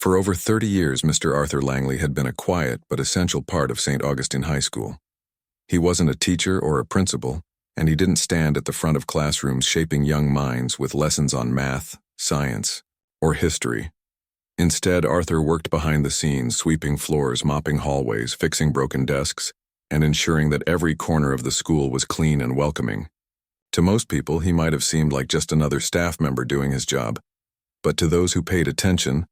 For over 30 years, Mr. Arthur Langley had been a quiet but essential part of St. Augustine High School. He wasn't a teacher or a principal, and he didn't stand at the front of classrooms shaping young minds with lessons on math, science, or history. Instead, Arthur worked behind the scenes, sweeping floors, mopping hallways, fixing broken desks, and ensuring that every corner of the school was clean and welcoming. To most people, he might have seemed like just another staff member doing his job, but to those who paid attention,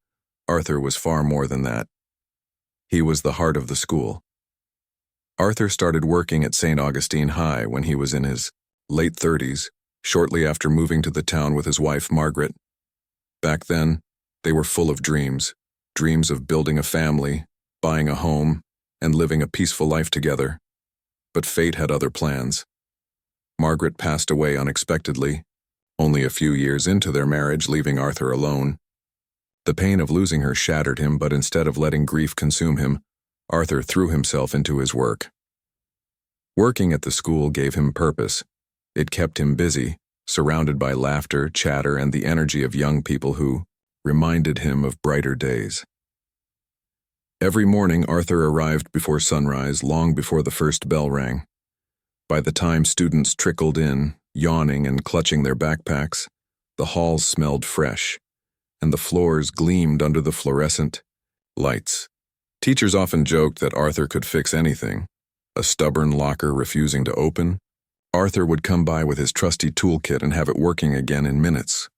Arthur was far more than that. He was the heart of the school. Arthur started working at St. Augustine High when he was in his late 30s, shortly after moving to the town with his wife, Margaret. Back then, they were full of dreams of building a family, buying a home, and living a peaceful life together. But fate had other plans. Margaret passed away unexpectedly, only a few years into their marriage, leaving Arthur alone. The pain of losing her shattered him, but instead of letting grief consume him, Arthur threw himself into his work. Working at the school gave him purpose. It kept him busy, surrounded by laughter, chatter, and the energy of young people who reminded him of brighter days. Every morning, Arthur arrived before sunrise, long before the first bell rang. By the time students trickled in, yawning and clutching their backpacks, the halls smelled fresh, and the floors gleamed under the fluorescent lights. Teachers often joked that Arthur could fix anything. A stubborn locker refusing to open, Arthur would come by with his trusty toolkit and have it working again in minutes.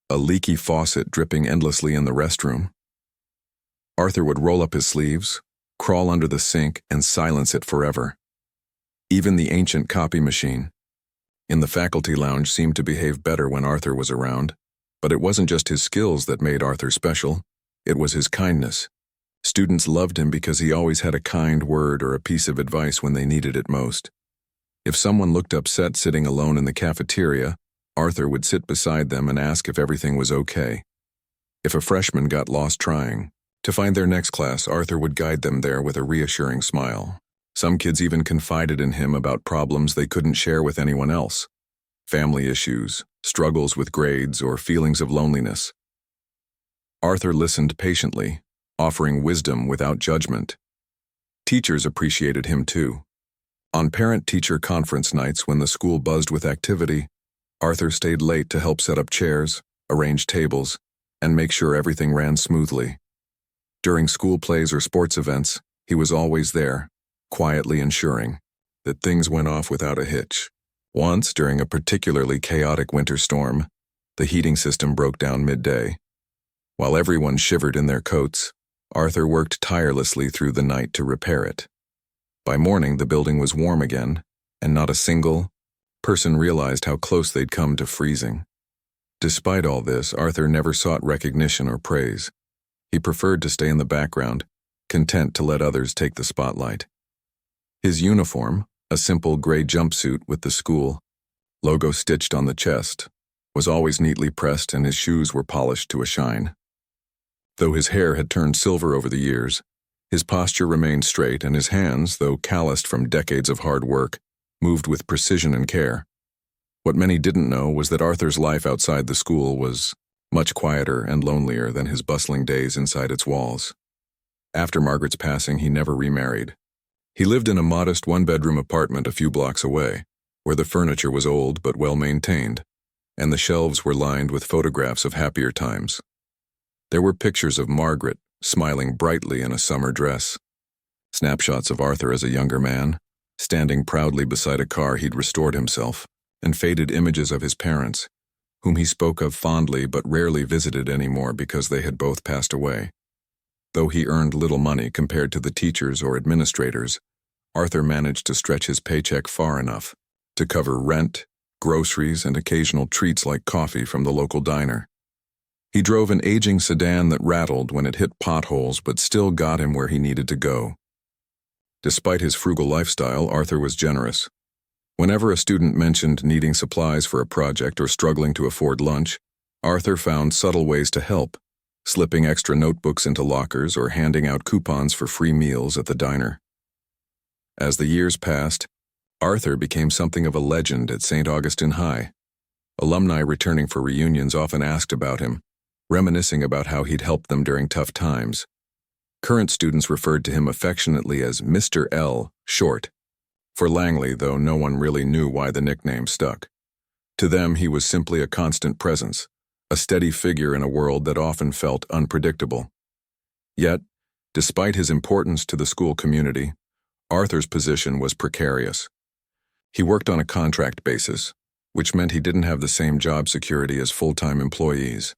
A leaky faucet dripping endlessly in the restroom. Arthur would roll up his sleeves, crawl under the sink, and silence it forever. Even the ancient copy machine in the faculty lounge seemed to behave better when Arthur was around. But it wasn't just his skills that made Arthur special, it was his kindness. Students loved him because he always had a kind word or a piece of advice when they needed it most. If someone looked upset sitting alone in the cafeteria, Arthur would sit beside them and ask if everything was okay. If a freshman got lost trying to find their next class, Arthur would guide them there with a reassuring smile. Some kids even confided in him about problems they couldn't share with anyone else. Family issues, struggles with grades, or feelings of loneliness. Arthur listened patiently, offering wisdom without judgment. Teachers appreciated him too. On parent-teacher conference nights when the school buzzed with activity, Arthur stayed late to help set up chairs, arrange tables, and make sure everything ran smoothly. During school plays or sports events, he was always there, quietly ensuring that things went off without a hitch. Once, during a particularly chaotic winter storm, the heating system broke down midday. While everyone shivered in their coats, Arthur worked tirelessly through the night to repair it. By morning, the building was warm again, and not a single person realized how close they'd come to freezing. Despite all this, Arthur never sought recognition or praise. He preferred to stay in the background, content to let others take the spotlight. His uniform, a simple gray jumpsuit with the school logo stitched on the chest, was always neatly pressed, and his shoes were polished to a shine. Though his hair had turned silver over the years, his posture remained straight, and his hands, though calloused from decades of hard work, moved with precision and care. What many didn't know was that Arthur's life outside the school was much quieter and lonelier than his bustling days inside its walls. After Margaret's passing, he never remarried. He lived in a modest one-bedroom apartment a few blocks away, where the furniture was old but well-maintained, and the shelves were lined with photographs of happier times. There were pictures of Margaret, smiling brightly in a summer dress, snapshots of Arthur as a younger man, standing proudly beside a car he'd restored himself, and faded images of his parents, whom he spoke of fondly but rarely visited anymore because they had both passed away. Though he earned little money compared to the teachers or administrators, Arthur managed to stretch his paycheck far enough to cover rent, groceries, and occasional treats like coffee from the local diner. He drove an aging sedan that rattled when it hit potholes but still got him where he needed to go. Despite his frugal lifestyle, Arthur was generous. Whenever a student mentioned needing supplies for a project or struggling to afford lunch, Arthur found subtle ways to help, slipping extra notebooks into lockers or handing out coupons for free meals at the diner. As the years passed, Arthur became something of a legend at St. Augustine High. Alumni returning for reunions often asked about him, reminiscing about how he'd helped them during tough times. Current students referred to him affectionately as Mr. L, short. For Langley, though, no one really knew why the nickname stuck. To them, he was simply a constant presence, a steady figure in a world that often felt unpredictable. Yet, despite his importance to the school community, Arthur's position was precarious. He worked on a contract basis, which meant he didn't have the same job security as full-time employees.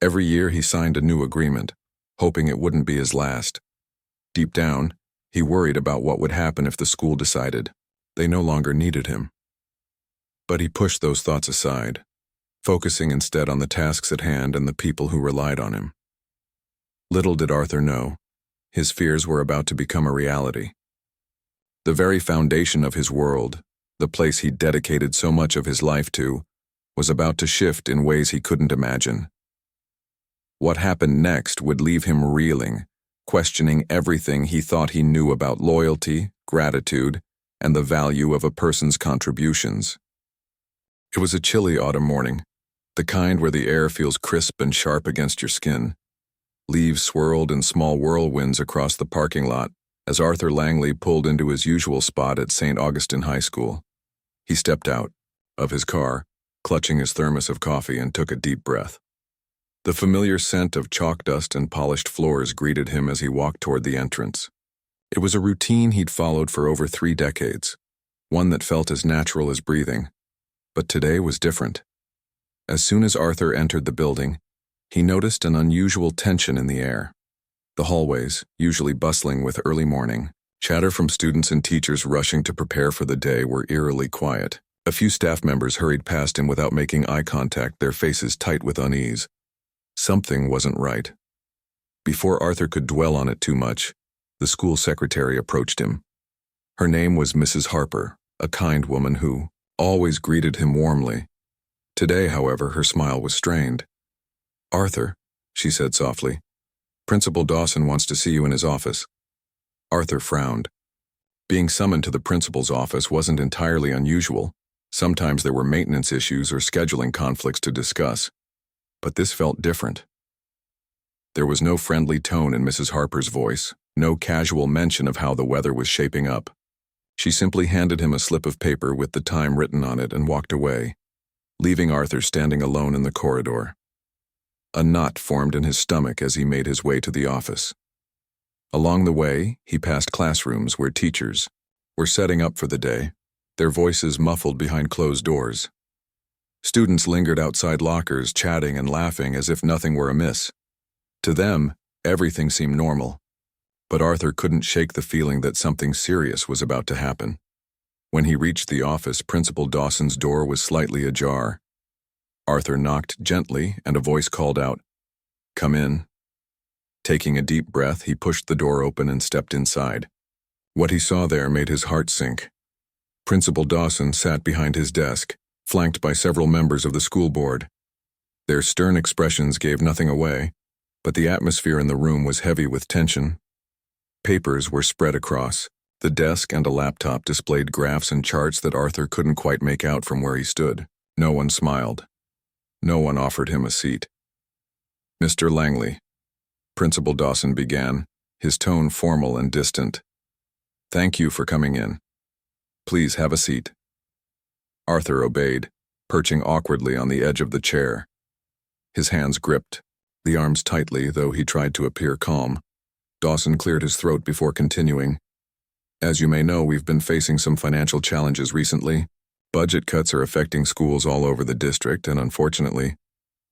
Every year he signed a new agreement, hoping it wouldn't be his last. Deep down, he worried about what would happen if the school decided they no longer needed him. But he pushed those thoughts aside, focusing instead on the tasks at hand and the people who relied on him. Little did Arthur know, his fears were about to become a reality. The very foundation of his world, the place he dedicated so much of his life to, was about to shift in ways he couldn't imagine. What happened next would leave him reeling, questioning everything he thought he knew about loyalty, gratitude, and the value of a person's contributions. It was a chilly autumn morning, the kind where the air feels crisp and sharp against your skin. Leaves swirled in small whirlwinds across the parking lot as Arthur Langley pulled into his usual spot at St. Augustine High School. He stepped out of his car, clutching his thermos of coffee, and took a deep breath. The familiar scent of chalk dust and polished floors greeted him as he walked toward the entrance. It was a routine he'd followed for over 3 decades, one that felt as natural as breathing. But today was different. As soon as Arthur entered the building, he noticed an unusual tension in the air. The hallways, usually bustling with early morning, chatter from students and teachers rushing to prepare for the day, were eerily quiet. A few staff members hurried past him without making eye contact, their faces tight with unease. Something wasn't right. Before Arthur could dwell on it too much, the school secretary approached him. Her name was Mrs. Harper, a kind woman who always greeted him warmly. Today, however, her smile was strained. "Arthur," she said softly, "Principal Dawson wants to see you in his office." Arthur frowned. Being summoned to the principal's office wasn't entirely unusual. Sometimes there were maintenance issues or scheduling conflicts to discuss. But this felt different. There was no friendly tone in Mrs. Harper's voice, no casual mention of how the weather was shaping up. She simply handed him a slip of paper with the time written on it and walked away, leaving Arthur standing alone in the corridor. A knot formed in his stomach as he made his way to the office. Along the way, he passed classrooms where teachers were setting up for the day, their voices muffled behind closed doors. Students lingered outside lockers, chatting and laughing as if nothing were amiss. To them, everything seemed normal. But Arthur couldn't shake the feeling that something serious was about to happen. When he reached the office, Principal Dawson's door was slightly ajar. Arthur knocked gently, and a voice called out, "Come in." Taking a deep breath, he pushed the door open and stepped inside. What he saw there made his heart sink. Principal Dawson sat behind his desk, flanked by several members of the school board. Their stern expressions gave nothing away, but the atmosphere in the room was heavy with tension. Papers were spread across. The desk and a laptop displayed graphs and charts that Arthur couldn't quite make out from where he stood. No one smiled. No one offered him a seat. "Mr. Langley," Principal Dawson began, his tone formal and distant. "Thank you for coming in. Please have a seat." Arthur obeyed, perching awkwardly on the edge of the chair. His hands gripped, the arms tightly, though he tried to appear calm. Dawson cleared his throat before continuing. "As you may know, we've been facing some financial challenges recently. Budget cuts are affecting schools all over the district, and unfortunately,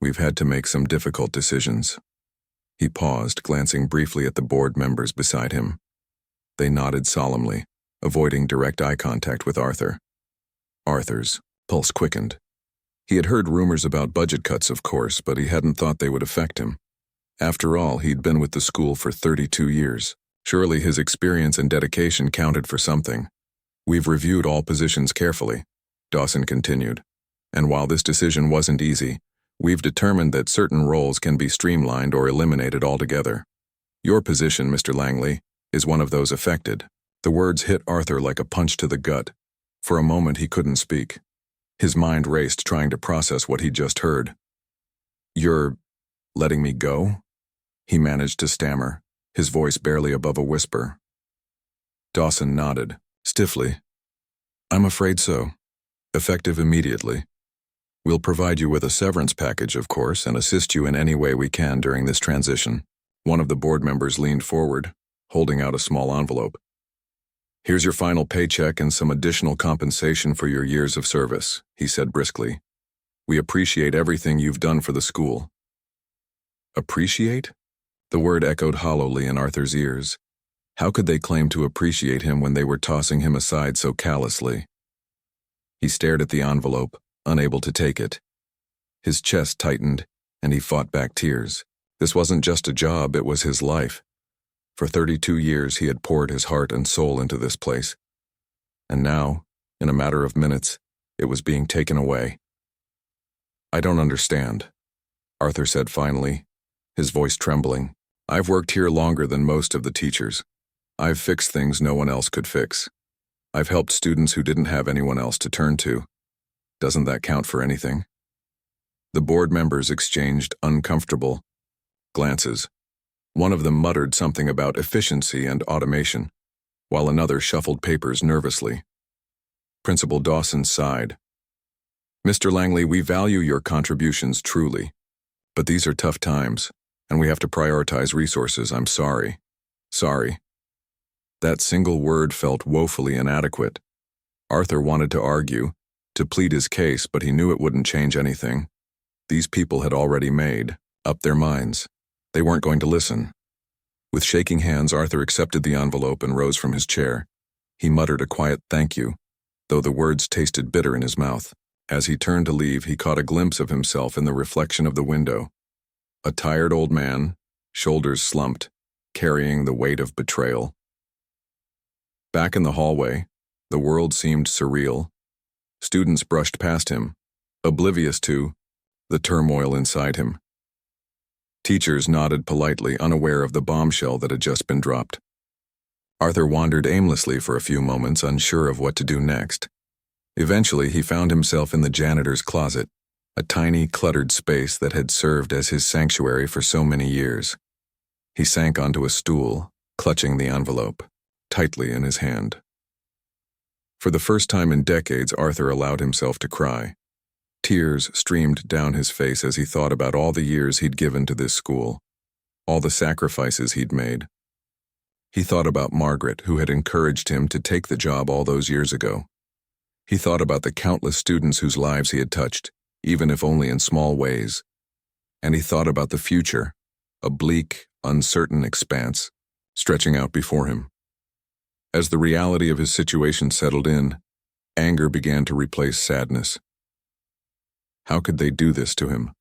we've had to make some difficult decisions." He paused, glancing briefly at the board members beside him. They nodded solemnly, avoiding direct eye contact with Arthur. Arthur's pulse quickened. He had heard rumors about budget cuts, of course, but he hadn't thought they would affect him. After all, he'd been with the school for 32 years. Surely his experience and dedication counted for something. "We've reviewed all positions carefully," Dawson continued, "and while this decision wasn't easy, we've determined that certain roles can be streamlined or eliminated altogether. Your position, Mr. Langley, is one of those affected." The words hit Arthur like a punch to the gut. For a moment he couldn't speak. His mind raced, trying to process what he'd just heard. You're Letting me go? He managed to stammer, his voice barely above a whisper. Dawson nodded, stiffly. I'm afraid so. Effective immediately. We'll provide you with a severance package, of course, and assist you in any way we can during this transition. One of the board members leaned forward, holding out a small envelope. Here's your final paycheck and some additional compensation for your years of service, he said briskly. We appreciate everything you've done for the school. Appreciate? The word echoed hollowly in Arthur's ears. How could they claim to appreciate him when they were tossing him aside so callously? He stared at the envelope, unable to take it. His chest tightened, and he fought back tears. This wasn't just a job, it was his life. For 32 years he had poured his heart and soul into this place. And now, in a matter of minutes, it was being taken away. I don't understand, Arthur said finally, his voice trembling. I've worked here longer than most of the teachers. I've fixed things no one else could fix. I've helped students who didn't have anyone else to turn to. Doesn't that count for anything? The board members exchanged uncomfortable glances. One of them muttered something about efficiency and automation, while another shuffled papers nervously. Principal Dawson sighed. Mr. Langley, we value your contributions truly, but these are tough times, and we have to prioritize resources. I'm sorry. Sorry. That single word felt woefully inadequate. Arthur wanted to argue, to plead his case, but he knew it wouldn't change anything. These people had already made up their minds. They weren't going to listen. With shaking hands, Arthur accepted the envelope and rose from his chair. He muttered a quiet thank you, though the words tasted bitter in his mouth. As he turned to leave, he caught a glimpse of himself in the reflection of the window. A tired old man, shoulders slumped, carrying the weight of betrayal. Back in the hallway, the world seemed surreal. Students brushed past him, oblivious to the turmoil inside him. Teachers nodded politely, unaware of the bombshell that had just been dropped. Arthur wandered aimlessly for a few moments, unsure of what to do next. Eventually, he found himself in the janitor's closet, a tiny, cluttered space that had served as his sanctuary for so many years. He sank onto a stool, clutching the envelope tightly in his hand. For the first time in decades, Arthur allowed himself to cry. Tears streamed down his face as he thought about all the years he'd given to this school, all the sacrifices he'd made. He thought about Margaret, who had encouraged him to take the job all those years ago. He thought about the countless students whose lives he had touched, even if only in small ways. And he thought about the future, a bleak, uncertain expanse, stretching out before him. As the reality of his situation settled in, anger began to replace sadness. How could they do this to him?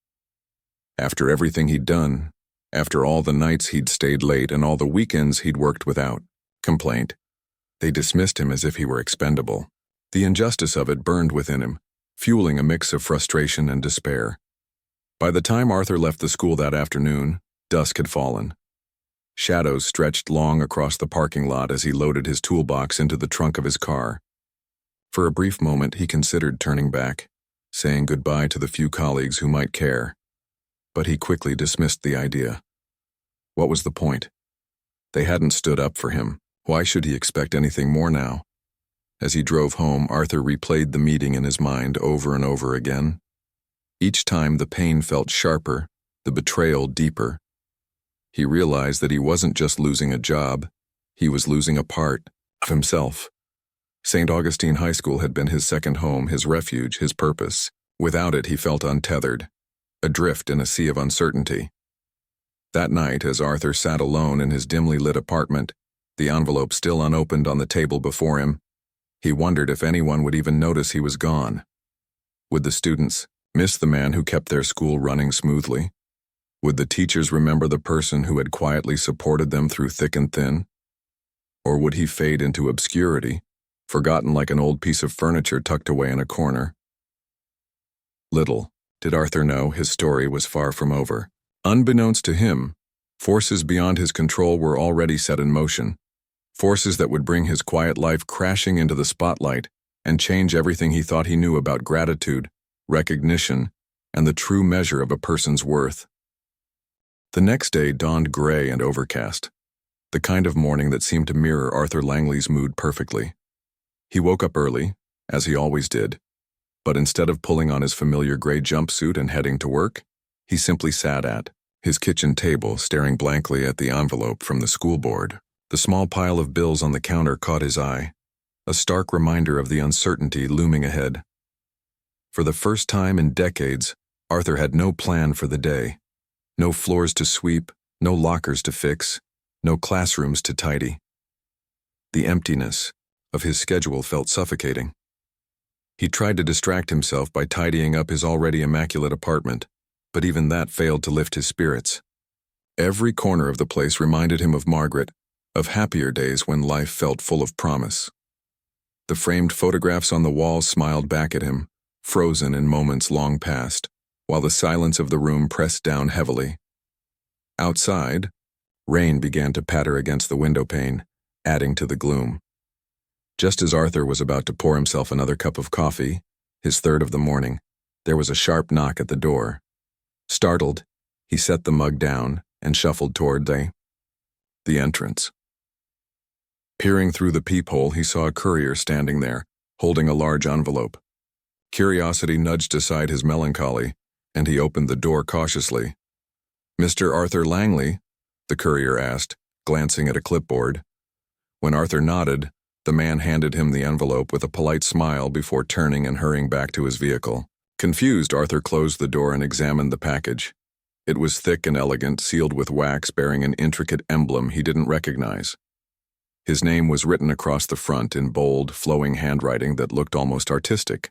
After everything he'd done, after all the nights he'd stayed late and all the weekends he'd worked without complaint, they dismissed him as if he were expendable. The injustice of it burned within him, fueling a mix of frustration and despair. By the time Arthur left the school that afternoon, dusk had fallen. Shadows stretched long across the parking lot as he loaded his toolbox into the trunk of his car. For a brief moment, he considered turning back, saying goodbye to the few colleagues who might care. But he quickly dismissed the idea. What was the point? They hadn't stood up for him. Why should he expect anything more now? As he drove home, Arthur replayed the meeting in his mind over and over again. Each time the pain felt sharper, the betrayal deeper. He realized that he wasn't just losing a job, he was losing a part of himself. St. Augustine High School had been his second home, his refuge, his purpose. Without it, he felt untethered, adrift in a sea of uncertainty. That night, as Arthur sat alone in his dimly lit apartment, the envelope still unopened on the table before him, he wondered if anyone would even notice he was gone. Would the students miss the man who kept their school running smoothly? Would the teachers remember the person who had quietly supported them through thick and thin? Or would he fade into obscurity, forgotten like an old piece of furniture tucked away in a corner? Little did Arthur know his story was far from over. Unbeknownst to him, forces beyond his control were already set in motion, forces that would bring his quiet life crashing into the spotlight and change everything he thought he knew about gratitude, recognition, and the true measure of a person's worth. The next day dawned gray and overcast, the kind of morning that seemed to mirror Arthur Langley's mood perfectly. He woke up early, as he always did, but instead of pulling on his familiar gray jumpsuit and heading to work, he simply sat at his kitchen table, staring blankly at the envelope from the school board. The small pile of bills on the counter caught his eye, a stark reminder of the uncertainty looming ahead. For the first time in decades, Arthur had no plan for the day. No floors to sweep, no lockers to fix, no classrooms to tidy. The emptiness of his schedule felt suffocating. He tried to distract himself by tidying up his already immaculate apartment, but even that failed to lift his spirits. Every corner of the place reminded him of Margaret, of happier days when life felt full of promise. The framed photographs on the walls smiled back at him, frozen in moments long past, while the silence of the room pressed down heavily. Outside, rain began to patter against the window pane, adding to the gloom. Just as Arthur was about to pour himself another cup of coffee, his third of the morning, there was a sharp knock at the door. Startled, he set the mug down and shuffled toward the entrance. Peering through the peephole, he saw a courier standing there, holding a large envelope. Curiosity nudged aside his melancholy, and he opened the door cautiously. "Mr. Arthur Langley?" the courier asked, glancing at a clipboard. When Arthur nodded, the man handed him the envelope with a polite smile before turning and hurrying back to his vehicle. Confused, Arthur closed the door and examined the package. It was thick and elegant, sealed with wax bearing an intricate emblem he didn't recognize. His name was written across the front in bold, flowing handwriting that looked almost artistic.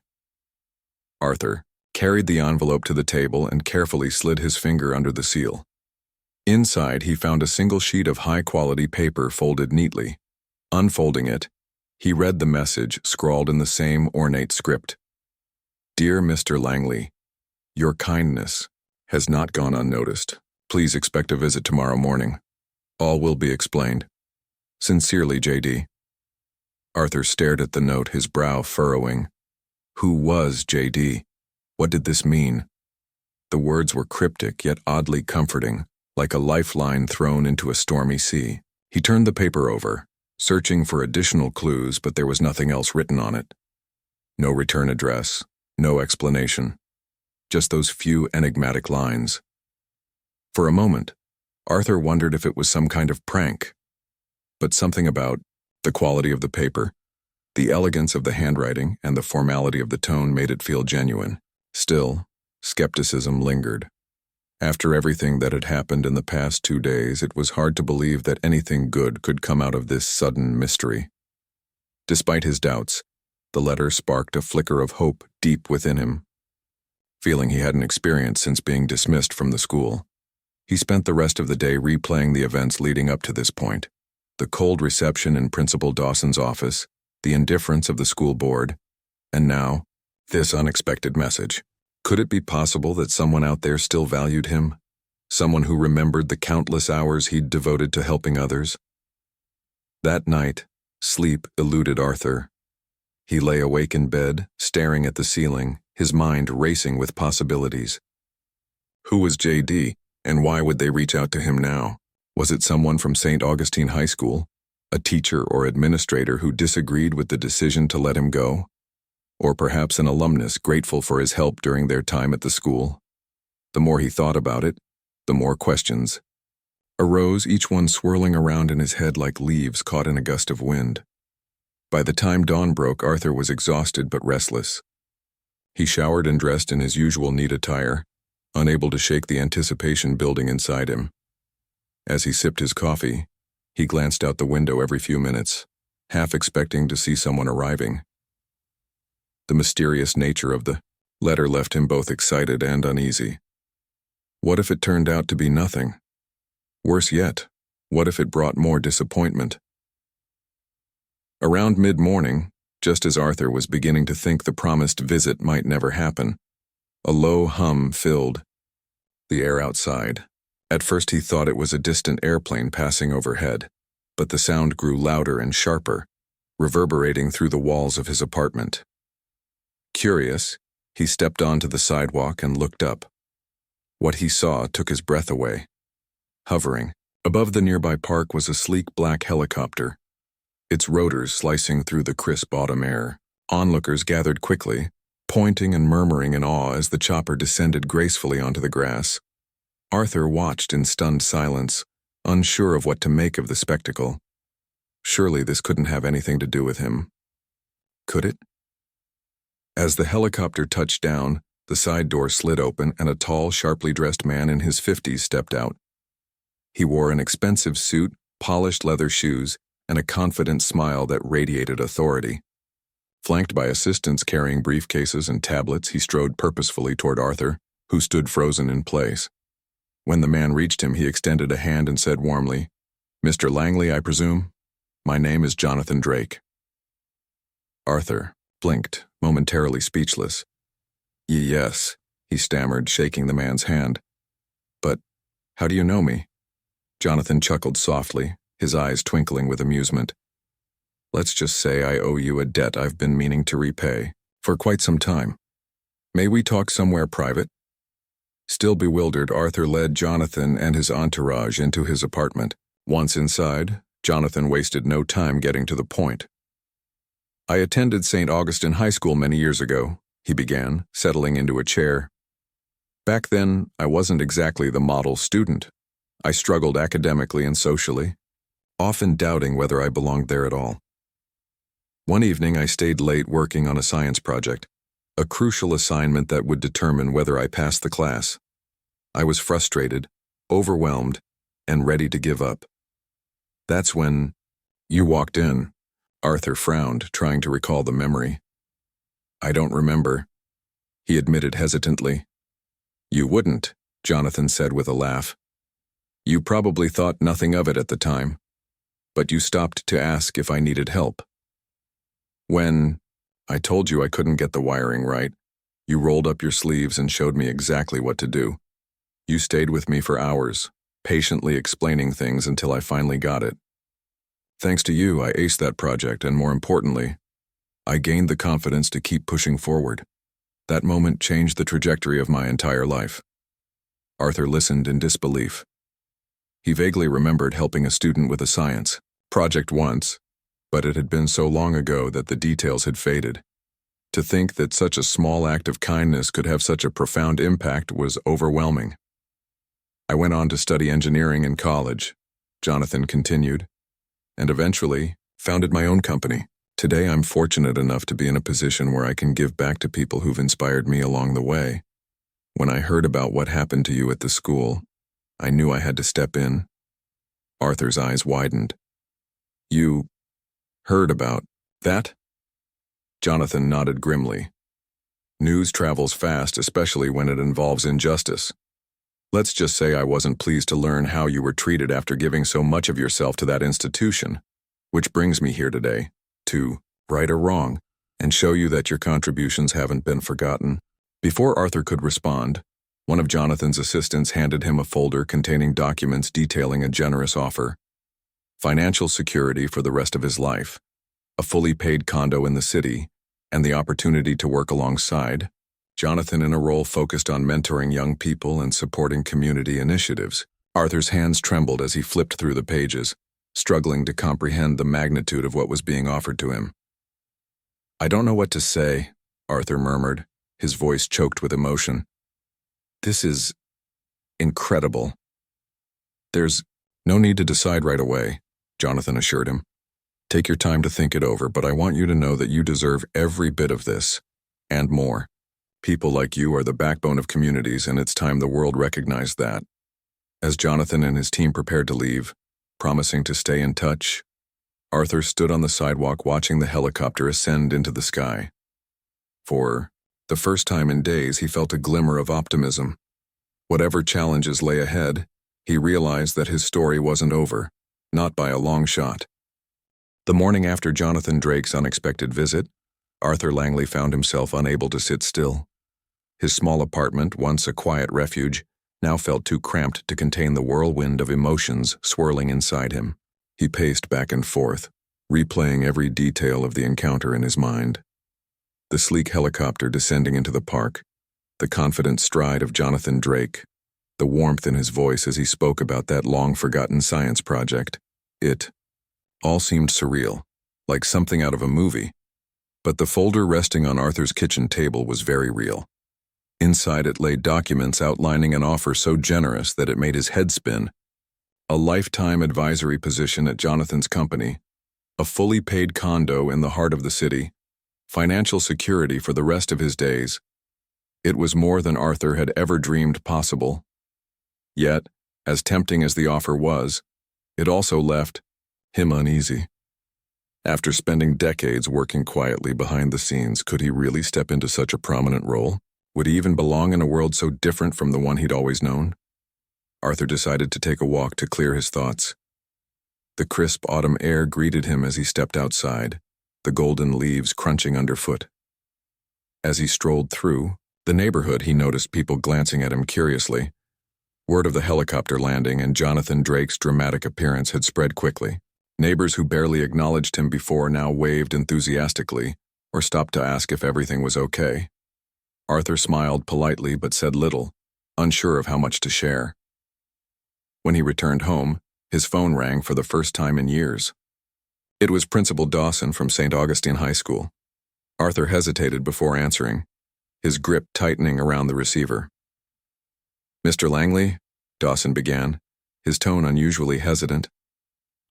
Arthur carried the envelope to the table and carefully slid his finger under the seal. Inside, he found a single sheet of high-quality paper folded neatly. Unfolding it, he read the message scrawled in the same ornate script. "Dear Mr. Langley, your kindness has not gone unnoticed. Please expect a visit tomorrow morning. All will be explained. Sincerely, J.D." Arthur stared at the note, his brow furrowing. Who was J.D.? What did this mean? The words were cryptic yet oddly comforting, like a lifeline thrown into a stormy sea. He turned the paper over, searching for additional clues, but there was nothing else written on it. No return address, no explanation. Just those few enigmatic lines. For a moment, Arthur wondered if it was some kind of prank. But something about the quality of the paper, the elegance of the handwriting, and the formality of the tone made it feel genuine. Still, skepticism lingered. After everything that had happened in the past 2 days, it was hard to believe that anything good could come out of this sudden mystery. Despite his doubts, the letter sparked a flicker of hope deep within him. Feeling he hadn't experienced since being dismissed from the school, he spent the rest of the day replaying the events leading up to this point. The cold reception in Principal Dawson's office, the indifference of the school board, and now, this unexpected message. Could it be possible that someone out there still valued him? Someone who remembered the countless hours he'd devoted to helping others? That night, sleep eluded Arthur. He lay awake in bed, staring at the ceiling, his mind racing with possibilities. Who was J.D., and why would they reach out to him now? Was it someone from St. Augustine High School, a teacher or administrator who disagreed with the decision to let him go? Or perhaps an alumnus grateful for his help during their time at the school? The more he thought about it, the more questions arose, each one swirling around in his head like leaves caught in a gust of wind. By the time dawn broke, Arthur was exhausted but restless. He showered and dressed in his usual neat attire, unable to shake the anticipation building inside him. As he sipped his coffee, he glanced out the window every few minutes, half expecting to see someone arriving. The mysterious nature of the letter left him both excited and uneasy. What if it turned out to be nothing? Worse yet, what if it brought more disappointment? Around mid-morning, just as Arthur was beginning to think the promised visit might never happen, a low hum filled the air outside. At first he thought it was a distant airplane passing overhead, but the sound grew louder and sharper, reverberating through the walls of his apartment. Curious, he stepped onto the sidewalk and looked up. What he saw took his breath away. hovering. Above the nearby park was a sleek black helicopter, its rotors slicing through the crisp autumn air. Onlookers gathered quickly, pointing and murmuring in awe as the chopper descended gracefully onto the grass. Arthur watched in stunned silence, unsure of what to make of the spectacle. Surely this couldn't have anything to do with him. Could it? As the helicopter touched down, the side door slid open and a tall, sharply dressed man in his 50s stepped out. He wore an expensive suit, polished leather shoes, and a confident smile that radiated authority. Flanked by assistants carrying briefcases and tablets, he strode purposefully toward Arthur, who stood frozen in place. When the man reached him, he extended a hand and said warmly, "Mr. Langley, I presume? My name is Jonathan Drake." Arthur blinked, momentarily speechless. "Yes," he stammered, shaking the man's hand. "But how do you know me?" Jonathan chuckled softly, his eyes twinkling with amusement. "Let's just say I owe you a debt I've been meaning to repay for quite some time. May we talk somewhere private?" Still bewildered, Arthur led Jonathan and his entourage into his apartment. Once inside, Jonathan wasted no time getting to the point. "I attended St. Augustine High School many years ago," he began, settling into a chair. "Back then, I wasn't exactly the model student. I struggled academically and socially, often doubting whether I belonged there at all. One evening, I stayed late working on a science project, a crucial assignment that would determine whether I passed the class. I was frustrated, overwhelmed, and ready to give up. That's when you walked in." Arthur frowned, trying to recall the memory. "I don't remember," he admitted hesitantly. "You wouldn't," Jonathan said with a laugh. "You probably thought nothing of it at the time, but you stopped to ask if I needed help. When I told you I couldn't get the wiring right, you rolled up your sleeves and showed me exactly what to do. You stayed with me for hours, patiently explaining things until I finally got it. Thanks to you, I aced that project, and more importantly, I gained the confidence to keep pushing forward. That moment changed the trajectory of my entire life." Arthur listened in disbelief. He vaguely remembered helping a student with a science project once, but it had been so long ago that the details had faded. To think that such a small act of kindness could have such a profound impact was overwhelming. "I went on to study engineering in college," Jonathan continued, "and eventually founded my own company. Today I'm fortunate enough to be in a position where I can give back to people who've inspired me along the way. When I heard about what happened to you at the school, I knew I had to step in." Arthur's eyes widened. "You heard about that?" Jonathan nodded grimly. "News travels fast, especially when it involves injustice. Let's just say I wasn't pleased to learn how you were treated after giving so much of yourself to that institution, which brings me here today, to right or wrong, and show you that your contributions haven't been forgotten." Before Arthur could respond, one of Jonathan's assistants handed him a folder containing documents detailing a generous offer: financial security for the rest of his life, a fully paid condo in the city, and the opportunity to work alongside Jonathan in a role focused on mentoring young people and supporting community initiatives. Arthur's hands trembled as he flipped through the pages, struggling to comprehend the magnitude of what was being offered to him. "I don't know what to say," Arthur murmured, his voice choked with emotion. "This is incredible." "There's no need to decide right away," Jonathan assured him. "Take your time to think it over, but I want you to know that you deserve every bit of this, and more. People like you are the backbone of communities, and it's time the world recognized that." As Jonathan and his team prepared to leave, promising to stay in touch, Arthur stood on the sidewalk watching the helicopter ascend into the sky. For the first time in days, he felt a glimmer of optimism. Whatever challenges lay ahead, he realized that his story wasn't over, not by a long shot. The morning after Jonathan Drake's unexpected visit, Arthur Langley found himself unable to sit still. His small apartment, once a quiet refuge, now felt too cramped to contain the whirlwind of emotions swirling inside him. He paced back and forth, replaying every detail of the encounter in his mind. The sleek helicopter descending into the park, the confident stride of Jonathan Drake, the warmth in his voice as he spoke about that long-forgotten science project. It all seemed surreal, like something out of a movie. But the folder resting on Arthur's kitchen table was very real. Inside it lay documents outlining an offer so generous that it made his head spin. A lifetime advisory position at Jonathan's company, a fully paid condo in the heart of the city, financial security for the rest of his days. It was more than Arthur had ever dreamed possible. Yet, as tempting as the offer was, it also left him uneasy. After spending decades working quietly behind the scenes, could he really step into such a prominent role? Would he even belong in a world so different from the one he'd always known? Arthur decided to take a walk to clear his thoughts. The crisp autumn air greeted him as he stepped outside, the golden leaves crunching underfoot. As he strolled through the neighborhood, he noticed people glancing at him curiously. Word of the helicopter landing and Jonathan Drake's dramatic appearance had spread quickly. Neighbors who barely acknowledged him before now waved enthusiastically or stopped to ask if everything was okay. Arthur smiled politely but said little, unsure of how much to share. When he returned home, his phone rang for the first time in years. It was Principal Dawson from St. Augustine High School. Arthur hesitated before answering, his grip tightening around the receiver. "Mr. Langley," Dawson began, his tone unusually hesitant.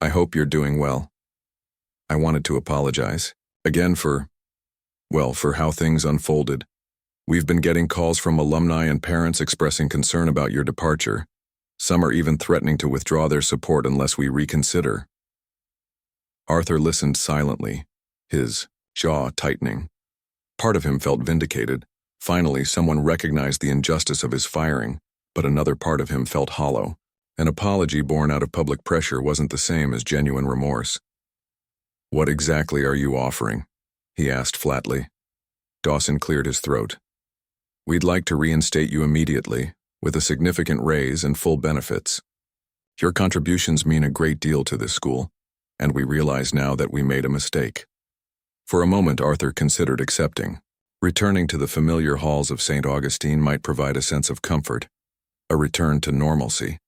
"I hope you're doing well. I wanted to apologize, again for how things unfolded. We've been getting calls from alumni and parents expressing concern about your departure. Some are even threatening to withdraw their support unless we reconsider." Arthur listened silently, his jaw tightening. Part of him felt vindicated. Finally, someone recognized the injustice of his firing, but another part of him felt hollow. An apology born out of public pressure wasn't the same as genuine remorse. "What exactly are you offering?" he asked flatly. Dawson cleared his throat. "We'd like to reinstate you immediately, with a significant raise and full benefits. Your contributions mean a great deal to this school, and we realize now that we made a mistake." For a moment, Arthur considered accepting. Returning to the familiar halls of St. Augustine might provide a sense of comfort, a return to normalcy.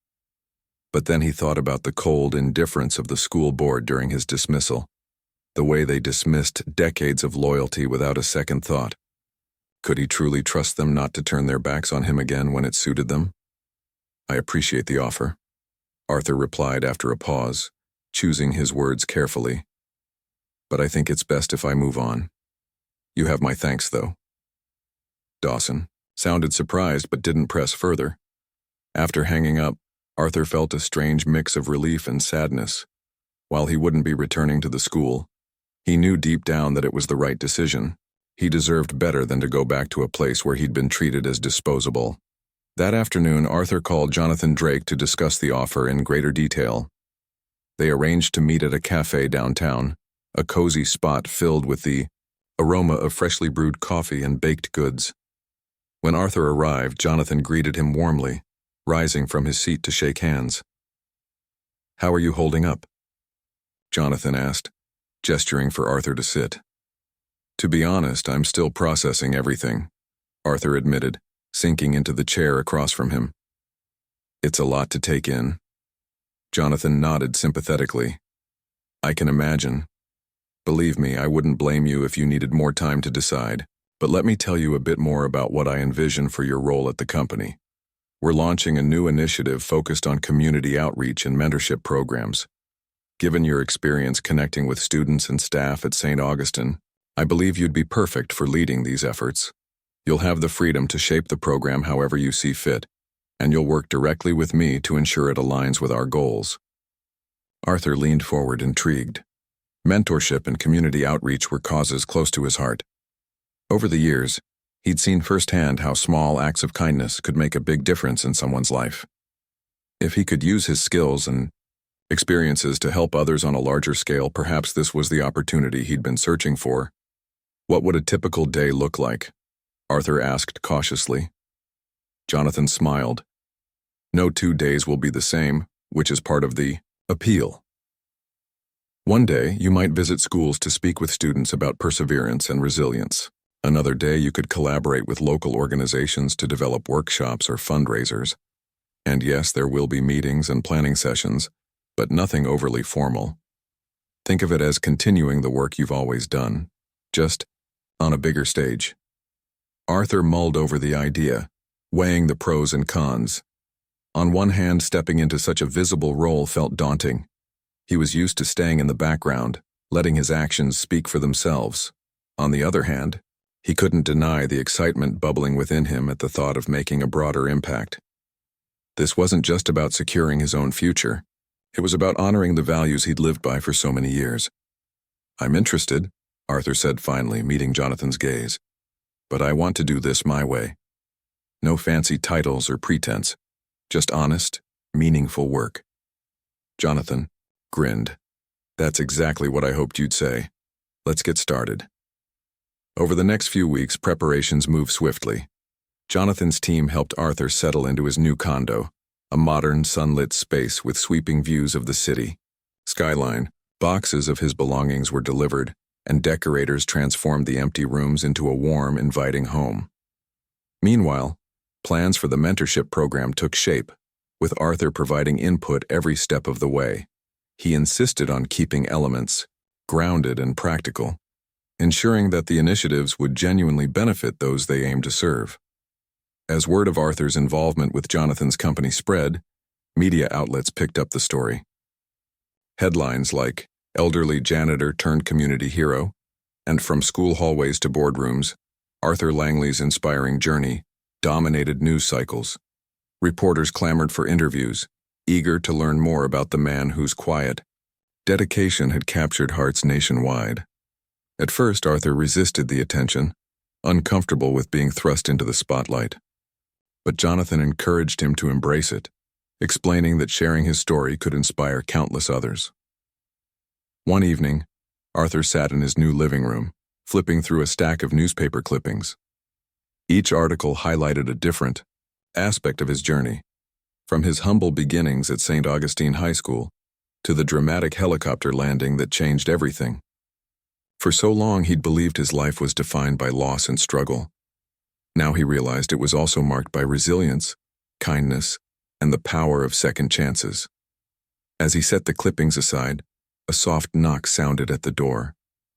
But then he thought about the cold indifference of the school board during his dismissal, the way they dismissed decades of loyalty without a second thought. Could he truly trust them not to turn their backs on him again when it suited them? "I appreciate the offer," Arthur replied after a pause, choosing his words carefully. "But I think it's best if I move on. You have my thanks, though." Dawson sounded surprised but didn't press further. After hanging up, Arthur felt a strange mix of relief and sadness. While he wouldn't be returning to the school, he knew deep down that it was the right decision. He deserved better than to go back to a place where he'd been treated as disposable. That afternoon, Arthur called Jonathan Drake to discuss the offer in greater detail. They arranged to meet at a cafe downtown, a cozy spot filled with the aroma of freshly brewed coffee and baked goods. When Arthur arrived, Jonathan greeted him warmly, rising from his seat to shake hands. "How are you holding up?" Jonathan asked, gesturing for Arthur to sit. "To be honest, I'm still processing everything," Arthur admitted, sinking into the chair across from him. "It's a lot to take in." Jonathan nodded sympathetically. "I can imagine. Believe me, I wouldn't blame you if you needed more time to decide. But let me tell you a bit more about what I envision for your role at the company. We're launching a new initiative focused on community outreach and mentorship programs. Given your experience connecting with students and staff at St. Augustine, I believe you'd be perfect for leading these efforts. You'll have the freedom to shape the program however you see fit, and you'll work directly with me to ensure it aligns with our goals." Arthur leaned forward, intrigued. Mentorship and community outreach were causes close to his heart. Over the years, he'd seen firsthand how small acts of kindness could make a big difference in someone's life. If he could use his skills and experiences to help others on a larger scale, perhaps this was the opportunity he'd been searching for. "What would a typical day look like?" Arthur asked cautiously. Jonathan smiled. "No 2 days will be the same, which is part of the appeal. One day, you might visit schools to speak with students about perseverance and resilience. Another day, you could collaborate with local organizations to develop workshops or fundraisers. And yes, there will be meetings and planning sessions, but nothing overly formal. Think of it as continuing the work you've always done, just on a bigger stage. Arthur mulled over the idea, weighing the pros and cons. On one hand, stepping into such a visible role felt daunting. He was used to staying in the background, letting his actions speak for themselves. On the other hand, he couldn't deny the excitement bubbling within him at the thought of making a broader impact. This wasn't just about securing his own future. It was about honoring the values he'd lived by for so many years. "I'm interested," Arthur said finally, meeting Jonathan's gaze. "But I want to do this my way. No fancy titles or pretense, just honest, meaningful work." Jonathan grinned. "That's exactly what I hoped you'd say. Let's get started." Over the next few weeks, preparations moved swiftly. Jonathan's team helped Arthur settle into his new condo, a modern, sunlit space with sweeping views of the city. Skyline, boxes of his belongings were delivered, and decorators transformed the empty rooms into a warm, inviting home. Meanwhile, plans for the mentorship program took shape, with Arthur providing input every step of the way. He insisted on keeping elements grounded and practical, ensuring that the initiatives would genuinely benefit those they aimed to serve. As word of Arthur's involvement with Jonathan's company spread, media outlets picked up the story. Headlines like "Elderly Janitor Turned Community Hero" and "From School Hallways to Boardrooms, Arthur Langley's Inspiring Journey" dominated news cycles. Reporters clamored for interviews, eager to learn more about the man whose quiet dedication had captured hearts nationwide. At first, Arthur resisted the attention, uncomfortable with being thrust into the spotlight. But Jonathan encouraged him to embrace it, explaining that sharing his story could inspire countless others. One evening, Arthur sat in his new living room, flipping through a stack of newspaper clippings. Each article highlighted a different aspect of his journey, from his humble beginnings at St. Augustine High School to the dramatic helicopter landing that changed everything. For so long, he'd believed his life was defined by loss and struggle. Now he realized it was also marked by resilience, kindness, and the power of second chances. As he set the clippings aside, a soft knock sounded at the door.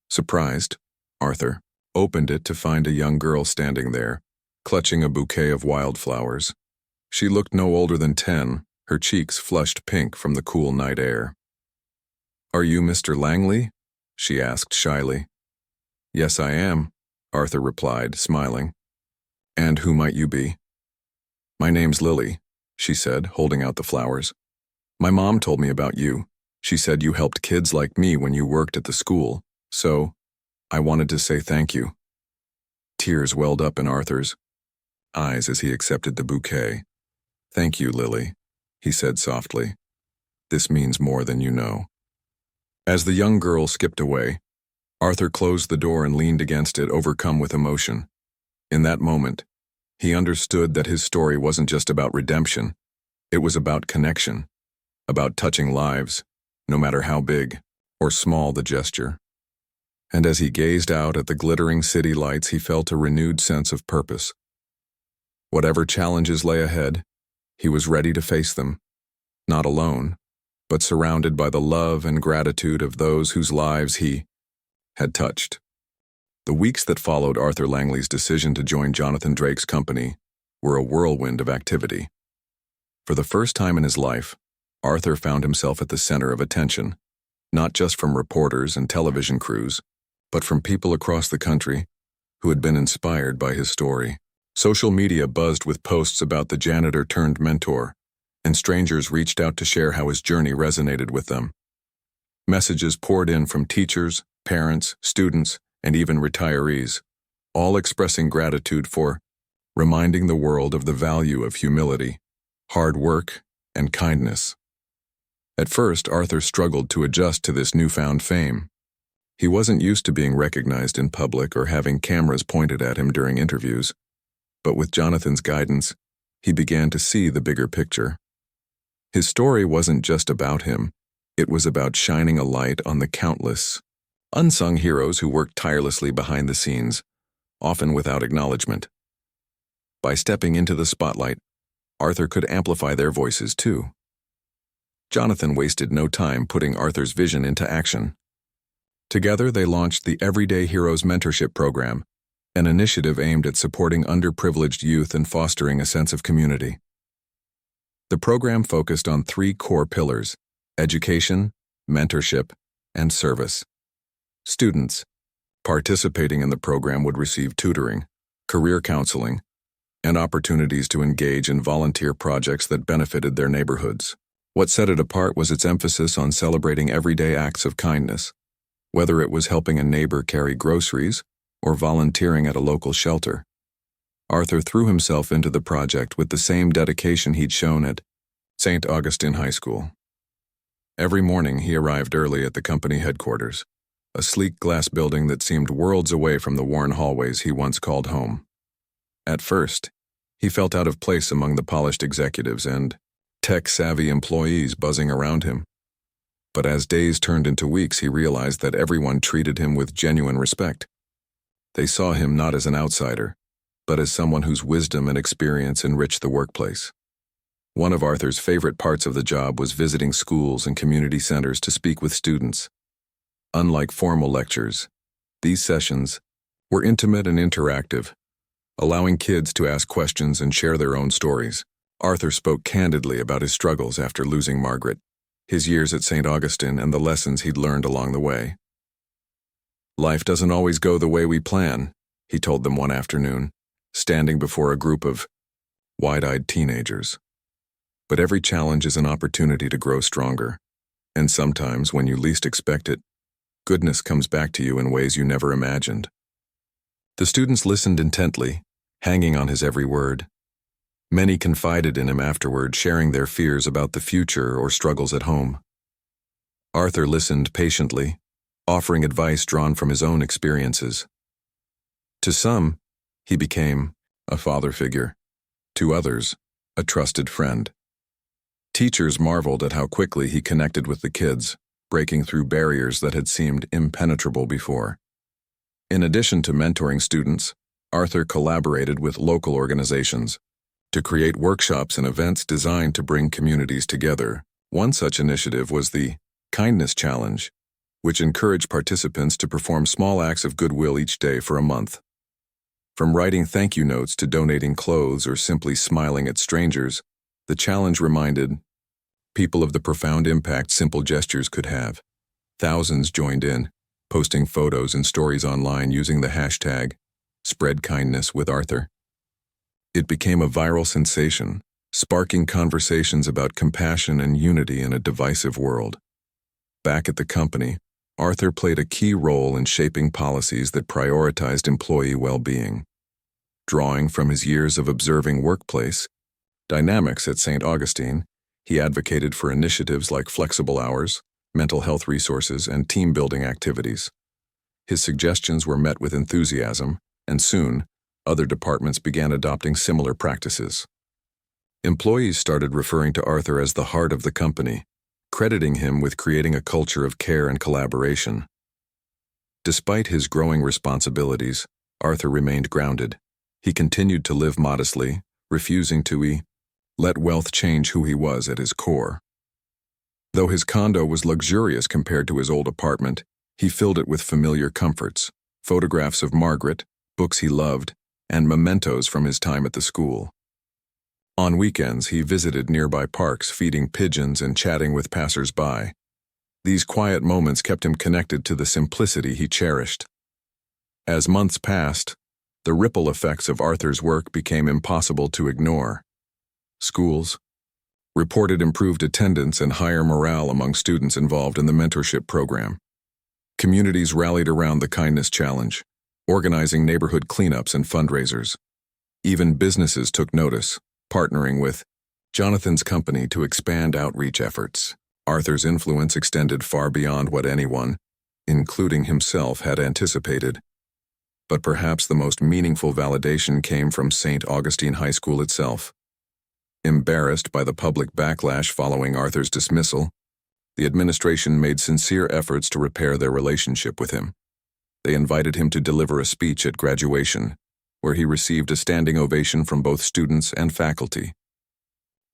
Surprised, Arthur opened it to find a young girl standing there, clutching a bouquet of wildflowers. She looked no older than 10, her cheeks flushed pink from the cool night air. "Are you Mr. Langley?" she asked shyly. "Yes, I am," Arthur replied, smiling. "And who might you be?" "My name's Lily," she said, holding out the flowers. "My mom told me about you. She said you helped kids like me when you worked at the school, so I wanted to say thank you." Tears welled up in Arthur's eyes as he accepted the bouquet. "Thank you, Lily," he said softly. "This means more than you know." As the young girl skipped away, Arthur closed the door and leaned against it, overcome with emotion. In that moment, he understood that his story wasn't just about redemption. It was about connection, about touching lives, no matter how big or small the gesture. And as he gazed out at the glittering city lights, he felt a renewed sense of purpose. Whatever challenges lay ahead, he was ready to face them, not alone, but surrounded by the love and gratitude of those whose lives he had touched. The weeks that followed Arthur Langley's decision to join Jonathan Drake's company were a whirlwind of activity. For the first time in his life, Arthur found himself at the center of attention, not just from reporters and television crews, but from people across the country who had been inspired by his story. Social media buzzed with posts about the janitor turned mentor, and strangers reached out to share how his journey resonated with them. Messages poured in from teachers, parents, students, and even retirees, all expressing gratitude for reminding the world of the value of humility, hard work, and kindness. At first, Arthur struggled to adjust to this newfound fame. He wasn't used to being recognized in public or having cameras pointed at him during interviews, but with Jonathan's guidance, he began to see the bigger picture. His story wasn't just about him, it was about shining a light on the countless, unsung heroes who worked tirelessly behind the scenes, often without acknowledgement. By stepping into the spotlight, Arthur could amplify their voices too. Jonathan wasted no time putting Arthur's vision into action. Together, they launched the Everyday Heroes Mentorship Program, an initiative aimed at supporting underprivileged youth and fostering a sense of community. The program focused on 3 core pillars: education, mentorship, and service. Students participating in the program would receive tutoring, career counseling, and opportunities to engage in volunteer projects that benefited their neighborhoods. What set it apart was its emphasis on celebrating everyday acts of kindness, whether it was helping a neighbor carry groceries or volunteering at a local shelter. Arthur threw himself into the project with the same dedication he'd shown at St. Augustine High School. Every morning he arrived early at the company headquarters, a sleek glass building that seemed worlds away from the worn hallways he once called home. At first, he felt out of place among the polished executives and tech-savvy employees buzzing around him. But as days turned into weeks, he realized that everyone treated him with genuine respect. They saw him not as an outsider, but as someone whose wisdom and experience enriched the workplace. One of Arthur's favorite parts of the job was visiting schools and community centers to speak with students. Unlike formal lectures, these sessions were intimate and interactive, allowing kids to ask questions and share their own stories. Arthur spoke candidly about his struggles after losing Margaret, his years at St. Augustine, and the lessons he'd learned along the way. "Life doesn't always go the way we plan," he told them one afternoon, standing before a group of wide-eyed teenagers. "But every challenge is an opportunity to grow stronger, and sometimes, when you least expect it, goodness comes back to you in ways you never imagined." The students listened intently, hanging on his every word. Many confided in him afterward, sharing their fears about the future or struggles at home. Arthur listened patiently, offering advice drawn from his own experiences. To some, he became a father figure. To others, a trusted friend. Teachers marveled at how quickly he connected with the kids, breaking through barriers that had seemed impenetrable before. In addition to mentoring students, Arthur collaborated with local organizations to create workshops and events designed to bring communities together. One such initiative was the Kindness Challenge, which encouraged participants to perform small acts of goodwill each day for a month. From writing thank you notes to donating clothes or simply smiling at strangers, the challenge reminded people of the profound impact simple gestures could have. Thousands joined in, posting photos and stories online using the hashtag #SpreadKindnessWithArthur. It became a viral sensation, sparking conversations about compassion and unity in a divisive world. Back at the company, Arthur played a key role in shaping policies that prioritized employee well-being. Drawing from his years of observing workplace dynamics at St. Augustine, he advocated for initiatives like flexible hours, mental health resources, and team-building activities. His suggestions were met with enthusiasm, and soon, other departments began adopting similar practices. Employees started referring to Arthur as the heart of the company, crediting him with creating a culture of care and collaboration. Despite his growing responsibilities, Arthur remained grounded. He continued to live modestly, refusing to let wealth change who he was at his core. Though his condo was luxurious compared to his old apartment, he filled it with familiar comforts, photographs of Margaret, books he loved, and mementos from his time at the school. On weekends, he visited nearby parks, feeding pigeons and chatting with passers-by. These quiet moments kept him connected to the simplicity he cherished. As months passed, the ripple effects of Arthur's work became impossible to ignore. Schools reported improved attendance and higher morale among students involved in the mentorship program. Communities rallied around the Kindness Challenge, organizing neighborhood cleanups and fundraisers. Even businesses took notice, partnering with Jonathan's company to expand outreach efforts. Arthur's influence extended far beyond what anyone, including himself, had anticipated. But perhaps the most meaningful validation came from St. Augustine High School itself. Embarrassed by the public backlash following Arthur's dismissal, the administration made sincere efforts to repair their relationship with him. They invited him to deliver a speech at graduation, where he received a standing ovation from both students and faculty.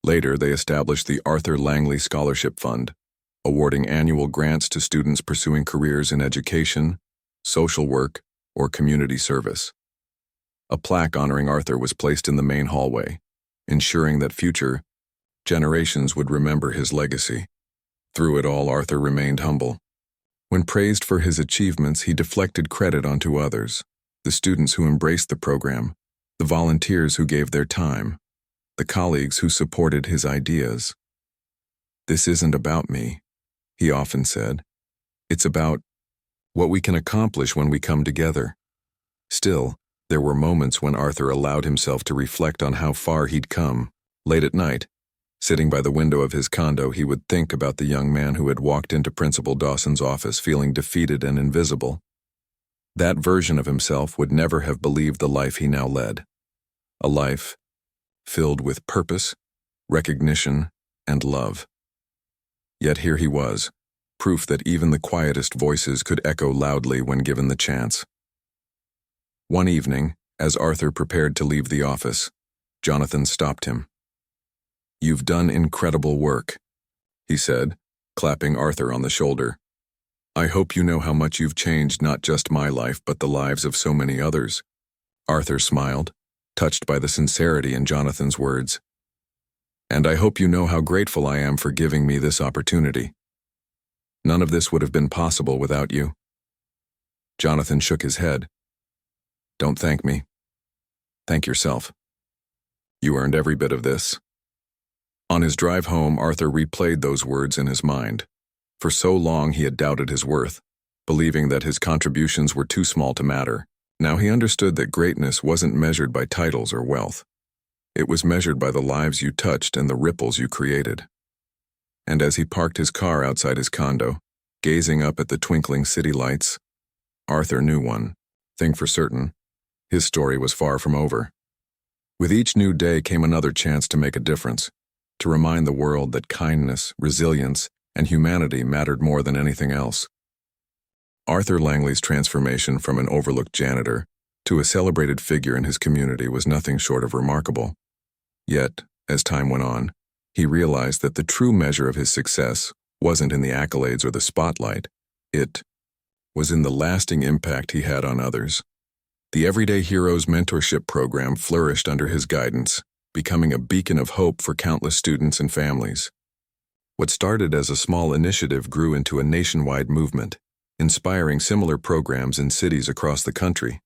Later, they established the Arthur Langley Scholarship Fund, awarding annual grants to students pursuing careers in education, social work, or community service. A plaque honoring Arthur was placed in the main hallway, ensuring that future generations would remember his legacy. Through it all, Arthur remained humble. When praised for his achievements, he deflected credit onto others, the students who embraced the program, the volunteers who gave their time, the colleagues who supported his ideas. "This isn't about me," he often said. "It's about what we can accomplish when we come together." Still, there were moments when Arthur allowed himself to reflect on how far he'd come. Late at night, sitting by the window of his condo, he would think about the young man who had walked into Principal Dawson's office feeling defeated and invisible. That version of himself would never have believed the life he now led. A life filled with purpose, recognition, and love. Yet here he was, proof that even the quietest voices could echo loudly when given the chance. One evening, as Arthur prepared to leave the office, Jonathan stopped him. "You've done incredible work," he said, clapping Arthur on the shoulder. "I hope you know how much you've changed not just my life but the lives of so many others." Arthur smiled, touched by the sincerity in Jonathan's words. "And I hope you know how grateful I am for giving me this opportunity. None of this would have been possible without you." Jonathan shook his head. "Don't thank me. Thank yourself. You earned every bit of this." On his drive home, Arthur replayed those words in his mind. For so long he had doubted his worth, believing that his contributions were too small to matter. Now he understood that greatness wasn't measured by titles or wealth. It was measured by the lives you touched and the ripples you created. And as he parked his car outside his condo, gazing up at the twinkling city lights, Arthur knew one thing for certain: his story was far from over. With each new day came another chance to make a difference, to remind the world that kindness, resilience, and humanity mattered more than anything else. Arthur Langley's transformation from an overlooked janitor to a celebrated figure in his community was nothing short of remarkable. Yet, as time went on, he realized that the true measure of his success wasn't in the accolades or the spotlight. It was in the lasting impact he had on others. The Everyday Heroes mentorship program flourished under his guidance, becoming a beacon of hope for countless students and families. What started as a small initiative grew into a nationwide movement, inspiring similar programs in cities across the country.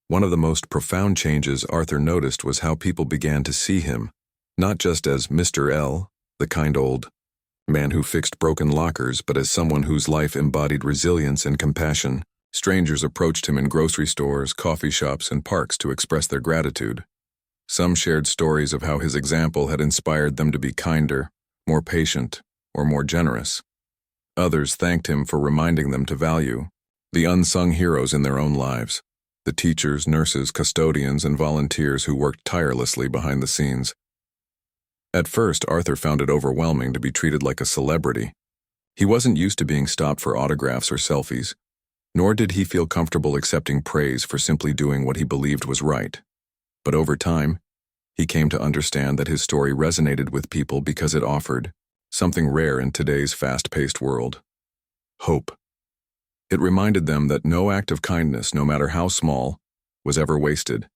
One of the most profound changes Arthur noticed was how people began to see him, not just as Mr. L, the kind old man who fixed broken lockers, but as someone whose life embodied resilience and compassion. Strangers approached him in grocery stores, coffee shops, and parks to express their gratitude. Some shared stories of how his example had inspired them to be kinder, more patient, or more generous. Others thanked him for reminding them to value the unsung heroes in their own lives, the teachers, nurses, custodians, and volunteers who worked tirelessly behind the scenes. At first, Arthur found it overwhelming to be treated like a celebrity. He wasn't used to being stopped for autographs or selfies, nor did he feel comfortable accepting praise for simply doing what he believed was right. But over time, he came to understand that his story resonated with people because it offered something rare in today's fast-paced world: hope. It reminded them that no act of kindness, no matter how small, was ever wasted,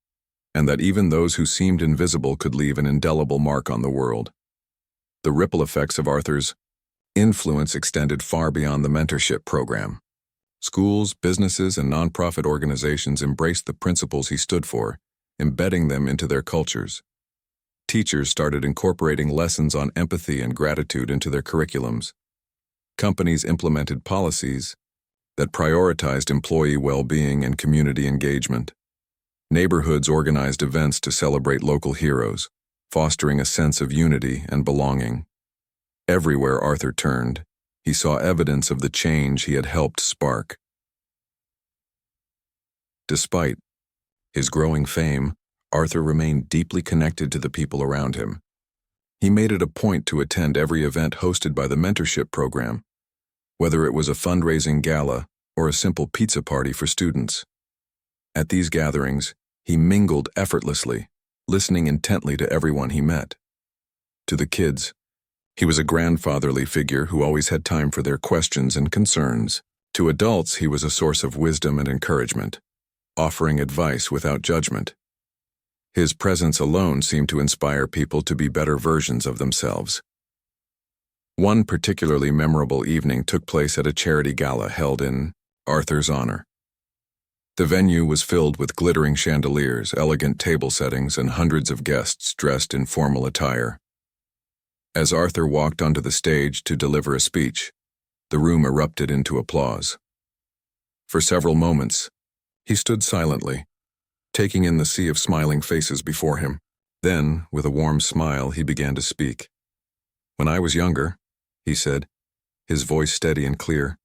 and that even those who seemed invisible could leave an indelible mark on the world. The ripple effects of Arthur's influence extended far beyond the mentorship program. Schools, businesses, and nonprofit organizations embraced the principles he stood for, embedding them into their cultures. Teachers started incorporating lessons on empathy and gratitude into their curriculums. Companies implemented policies that prioritized employee well-being and community engagement. Neighborhoods organized events to celebrate local heroes, fostering a sense of unity and belonging. Everywhere Arthur turned, he saw evidence of the change he had helped spark. Despite his growing fame, Arthur remained deeply connected to the people around him. He made it a point to attend every event hosted by the mentorship program, whether it was a fundraising gala or a simple pizza party for students. At these gatherings, he mingled effortlessly, listening intently to everyone he met. To the kids, he was a grandfatherly figure who always had time for their questions and concerns. To adults, he was a source of wisdom and encouragement, offering advice without judgment. His presence alone seemed to inspire people to be better versions of themselves. One particularly memorable evening took place at a charity gala held in Arthur's honor. The venue was filled with glittering chandeliers, elegant table settings, and hundreds of guests dressed in formal attire. As Arthur walked onto the stage to deliver a speech, the room erupted into applause. For several moments, he stood silently, taking in the sea of smiling faces before him. Then, with a warm smile, he began to speak. "When I was younger," he said, his voice steady and clear,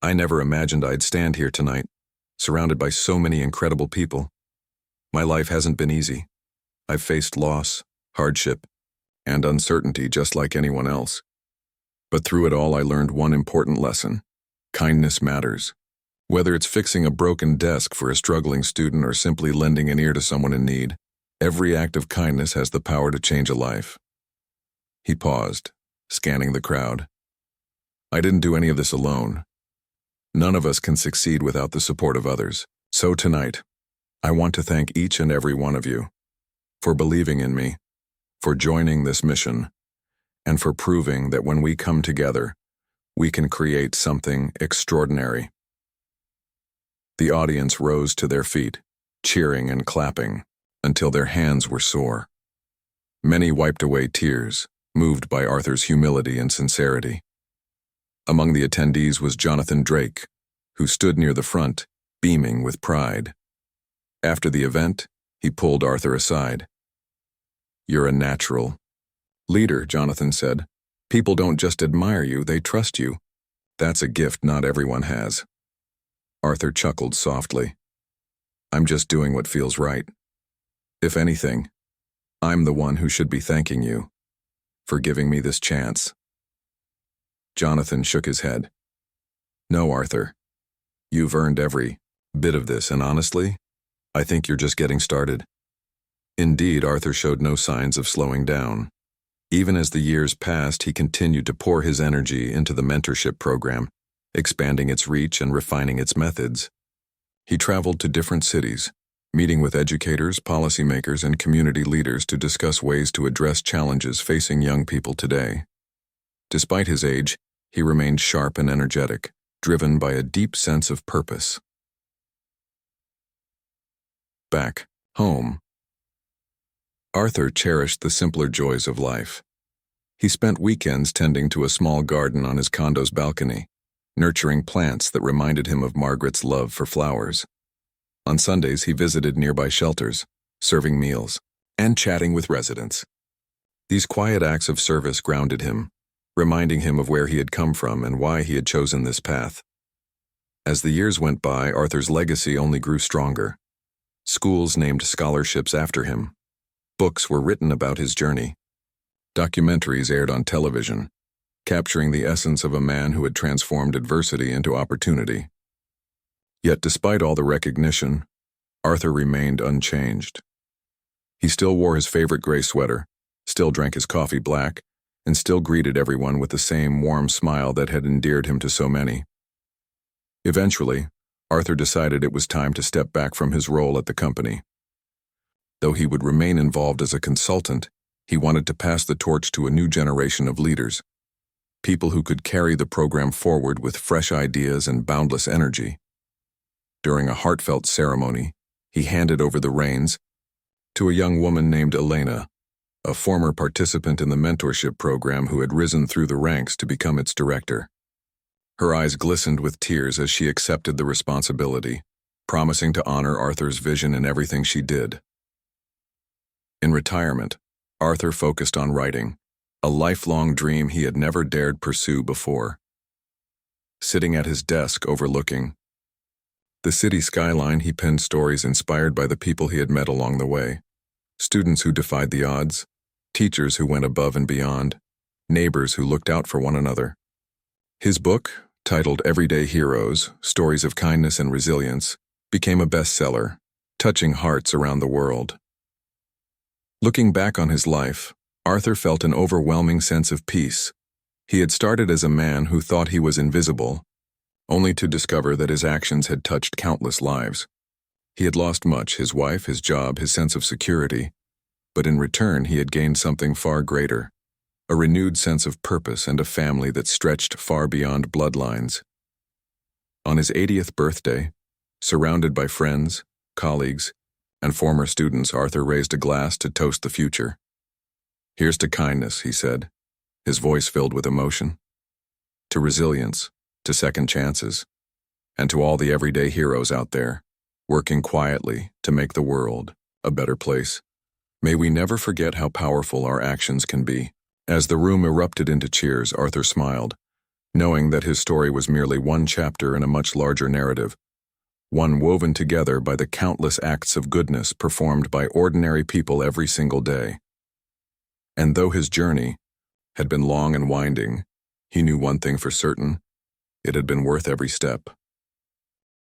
"I never imagined I'd stand here tonight, surrounded by so many incredible people. My life hasn't been easy. I've faced loss, hardship, and uncertainty just like anyone else. But through it all, I learned one important lesson. Kindness matters. Whether it's fixing a broken desk for a struggling student or simply lending an ear to someone in need, every act of kindness has the power to change a life." He paused, scanning the crowd. "I didn't do any of this alone. None of us can succeed without the support of others. So tonight, I want to thank each and every one of you for believing in me, for joining this mission, and for proving that when we come together, we can create something extraordinary." The audience rose to their feet, cheering and clapping, until their hands were sore. Many wiped away tears, moved by Arthur's humility and sincerity. Among the attendees was Jonathan Drake, who stood near the front, beaming with pride. After the event, he pulled Arthur aside. "You're a natural leader," Jonathan said. "People don't just admire you, they trust you. That's a gift not everyone has." Arthur chuckled softly. "I'm just doing what feels right. If anything, I'm the one who should be thanking you for giving me this chance." Jonathan shook his head. "No, Arthur. You've earned every bit of this, and honestly, I think you're just getting started." Indeed, Arthur showed no signs of slowing down. Even as the years passed, he continued to pour his energy into the mentorship program, expanding its reach and refining its methods. He traveled to different cities, meeting with educators, policymakers, and community leaders to discuss ways to address challenges facing young people today. Despite his age, he remained sharp and energetic, driven by a deep sense of purpose. Back home, Arthur cherished the simpler joys of life. He spent weekends tending to a small garden on his condo's balcony, nurturing plants that reminded him of Margaret's love for flowers. On Sundays, he visited nearby shelters, serving meals, and chatting with residents. These quiet acts of service grounded him, reminding him of where he had come from and why he had chosen this path. As the years went by, Arthur's legacy only grew stronger. Schools named scholarships after him. Books were written about his journey. Documentaries aired on television, capturing the essence of a man who had transformed adversity into opportunity. Yet despite all the recognition, Arthur remained unchanged. He still wore his favorite gray sweater, still drank his coffee black, and still greeted everyone with the same warm smile that had endeared him to so many. Eventually, Arthur decided it was time to step back from his role at the company. Though he would remain involved as a consultant, he wanted to pass the torch to a new generation of leaders, people who could carry the program forward with fresh ideas and boundless energy. During a heartfelt ceremony, he handed over the reins to a young woman named Elena, a former participant in the mentorship program who had risen through the ranks to become its director. Her eyes glistened with tears as she accepted the responsibility, promising to honor Arthur's vision in everything she did. In retirement, Arthur focused on writing, a lifelong dream he had never dared pursue before. Sitting at his desk overlooking the city skyline, he penned stories inspired by the people he had met along the way. Students who defied the odds, teachers who went above and beyond, neighbors who looked out for one another. His book, titled Everyday Heroes, Stories of Kindness and Resilience, became a bestseller, touching hearts around the world. Looking back on his life, Arthur felt an overwhelming sense of peace. He had started as a man who thought he was invisible, only to discover that his actions had touched countless lives. He had lost much, his wife, his job, his sense of security, but in return he had gained something far greater, a renewed sense of purpose and a family that stretched far beyond bloodlines. On his 80th birthday, surrounded by friends, colleagues, and former students, Arthur raised a glass to toast the future. "Here's to kindness," he said, his voice filled with emotion. "To resilience, to second chances, and to all the everyday heroes out there, working quietly to make the world a better place. May we never forget how powerful our actions can be." As the room erupted into cheers, Arthur smiled, knowing that his story was merely one chapter in a much larger narrative, one woven together by the countless acts of goodness performed by ordinary people every single day. And though his journey had been long and winding, he knew one thing for certain: it had been worth every step.